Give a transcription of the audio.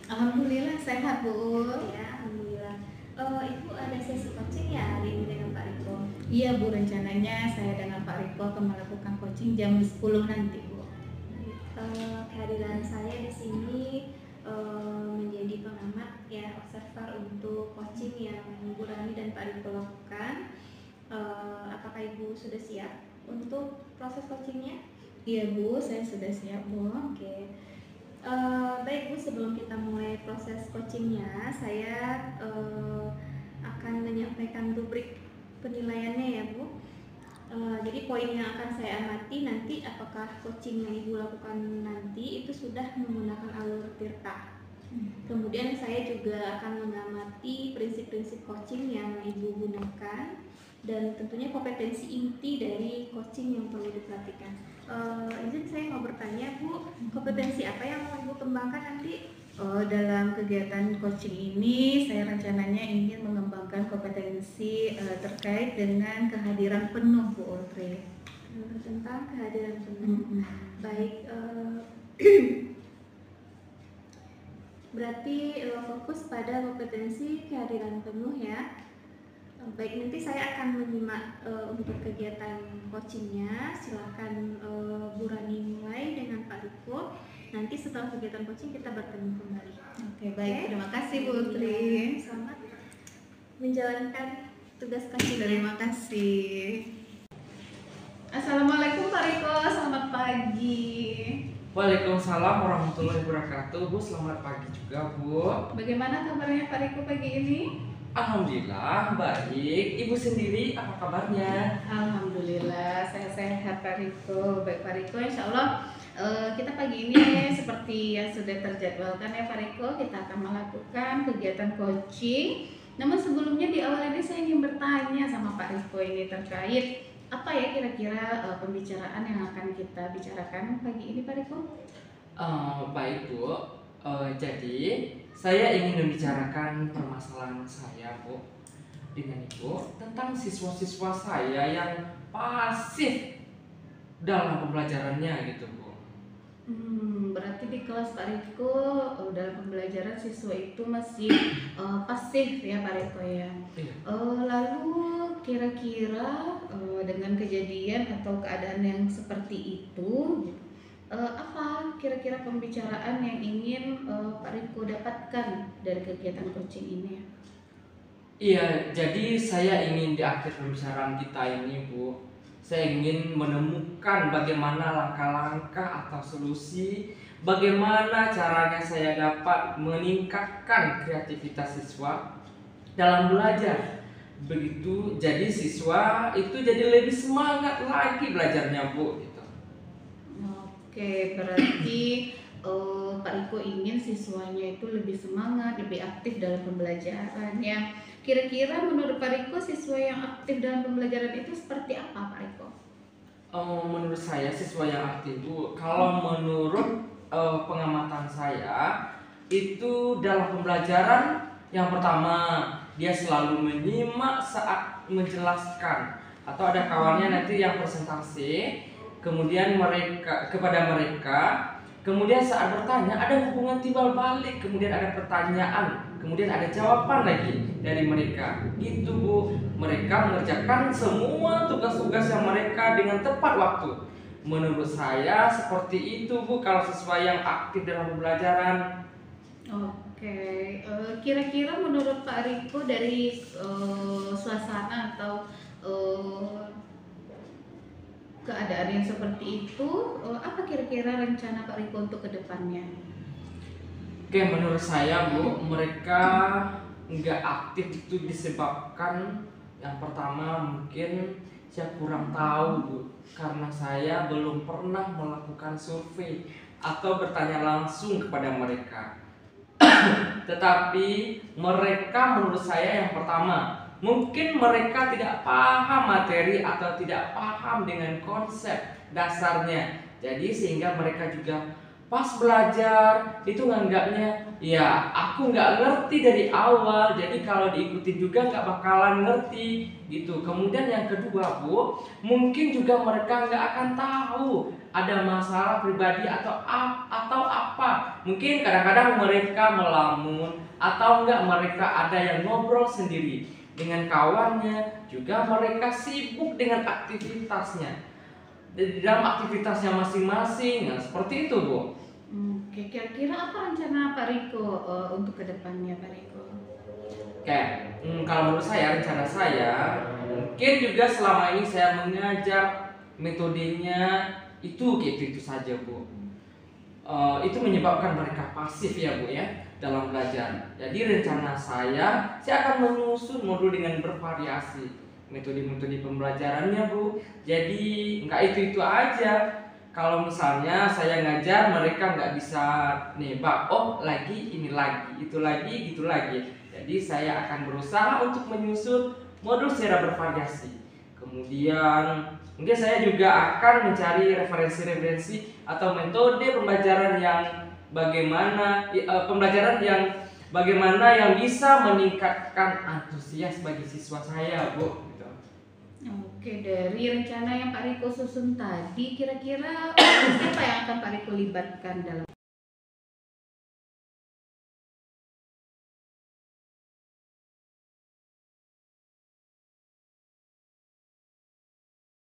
Alhamdulillah sehat, Bu. Ya, alhamdulillah. Ibu ada sesi coaching ya hari ini dengan Pak Riko? Iya, Bu, rencananya saya dengan Pak Riko akan melakukan coaching jam 10 nanti, Bu. Kehadiran saya di sini menjadi pengamat ya, observer untuk coaching yang Bu Rani dan Pak Riko lakukan. Apakah Ibu sudah siap untuk proses coachingnya? Iya, Bu, saya sudah siap, Bu. Oke. Baik Bu, sebelum kita mulai proses coachingnya, saya akan menyampaikan rubrik penilaiannya ya Bu. Jadi poin yang akan saya amati nanti apakah coaching yang Ibu lakukan nanti itu sudah menggunakan alur Tirta. Kemudian saya juga akan mengamati prinsip-prinsip coaching yang Ibu gunakan dan tentunya kompetensi inti dari coaching yang perlu diperhatikan. Izin saya mau bertanya Bu, kompetensi apa yang mau Ibu kembangkan nanti? Dalam kegiatan coaching ini, saya rencananya ingin mengembangkan kompetensi terkait dengan kehadiran penuh, Bu Ultri. Tentang kehadiran penuh. Baik, berarti fokus pada kompetensi kehadiran penuh ya. Baik, nanti saya akan menyimak untuk kegiatan coachingnya. Silakan Bu Rani mulai dengan Pak Riko. Nanti setelah kegiatan coaching kita bertemu kembali. Oke, baik. Terima kasih, Bu Ultri. Selamat menjalankan tugas coaching. Terima kasih. Assalamualaikum Pak Riko, selamat pagi. Waalaikumsalam warahmatullahi wabarakatuh. Bu, selamat pagi juga, Bu. Bagaimana kabarnya Pak Riko pagi ini? Alhamdulillah baik. Ibu sendiri apa kabarnya? Alhamdulillah saya sehat Pak Riko. Baik Pak Riko, insya Allah kita pagi ini seperti yang sudah terjadwalkan ya Pak Riko, kita akan melakukan kegiatan coaching. Namun sebelumnya di awal ini saya ingin bertanya sama Pak Riko ini terkait apa ya kira-kira pembicaraan yang akan kita bicarakan pagi ini Pak Riko? Baik, Bu. Jadi saya ingin membicarakan permasalahan saya, Bu, dengan Ibu tentang siswa-siswa saya yang pasif dalam pembelajarannya gitu, Bu. Berarti di kelas Pak Riko dalam pembelajaran siswa itu masih pasif ya Pak Riko ya. Iya. Lalu kira-kira dengan kejadian atau keadaan yang seperti itu, apa kira-kira pembicaraan yang ingin Pak Riko dapatkan dari kegiatan coaching ini? Iya, jadi saya ingin di akhir pembicaraan kita ini, Bu, saya ingin menemukan bagaimana langkah-langkah atau solusi, bagaimana caranya saya dapat meningkatkan kreativitas siswa dalam belajar. Begitu, jadi siswa itu jadi lebih semangat lagi belajarnya, Bu. Gitu. Oke, berarti Pak Riko ingin siswanya itu lebih semangat, lebih aktif dalam pembelajarannya. Kira-kira menurut Pak Riko siswa yang aktif dalam pembelajaran itu seperti apa Pak Riko? Menurut saya siswa yang aktif, Bu, kalau menurut pengamatan saya itu dalam pembelajaran yang pertama dia selalu menyimak saat menjelaskan atau ada kawannya nanti yang presentasi, kemudian kemudian saat bertanya ada hubungan timbal balik, kemudian ada pertanyaan, kemudian ada jawaban lagi dari mereka. Gitu, Bu. Mereka mengerjakan semua tugas-tugas yang mereka dengan tepat waktu. Menurut saya seperti itu, Bu, kalau siswa yang aktif dalam pembelajaran. Oke, kira-kira menurut Pak Riko dari suasana atau keadaan yang seperti itu, apa kira-kira rencana Pak Riko untuk kedepannya? Oke, menurut saya, Bu, mereka nggak aktif itu disebabkan yang pertama mungkin saya kurang tahu, Bu, karena saya belum pernah melakukan survei atau bertanya langsung kepada mereka. Tetapi mereka menurut saya yang pertama mungkin mereka tidak paham materi atau tidak paham dengan konsep dasarnya. Jadi sehingga mereka juga pas belajar itu nganggapnya ya aku nggak ngerti dari awal, jadi kalau diikutin juga nggak bakalan ngerti gitu. Kemudian yang kedua Bu, mungkin juga mereka nggak akan tahu ada masalah pribadi atau apa. Mungkin kadang-kadang mereka melamun atau enggak mereka ada yang ngobrol sendiri dengan kawannya, juga mereka sibuk dengan aktivitasnya di dalam aktivitasnya masing-masing. Nah, seperti itu Bu. Oke, kira-kira apa rencana Pak Riko untuk kedepannya Pak Riko? Oke, kalau menurut saya rencana saya mungkin juga selama ini saya mengajar metodenya itu gitu saja Bu. Itu menyebabkan mereka pasif ya Bu ya dalam belajar. Jadi rencana saya akan menyusun modul dengan bervariasi metode-metode pembelajarannya Bu. Jadi nggak itu aja. Kalau misalnya saya ngajar mereka nggak bisa nebak, oh lagi ini lagi itu lagi gitu lagi. Jadi saya akan berusaha untuk menyusun modul secara bervariasi. Kemudian mungkin saya juga akan mencari referensi-referensi atau metode pembelajaran yang bagaimana yang bisa meningkatkan antusias bagi siswa saya Bu. Gitu. Oke, dari rencana yang Pak Riko susun tadi, kira-kira siapa yang akan Pak Riko libatkan dalam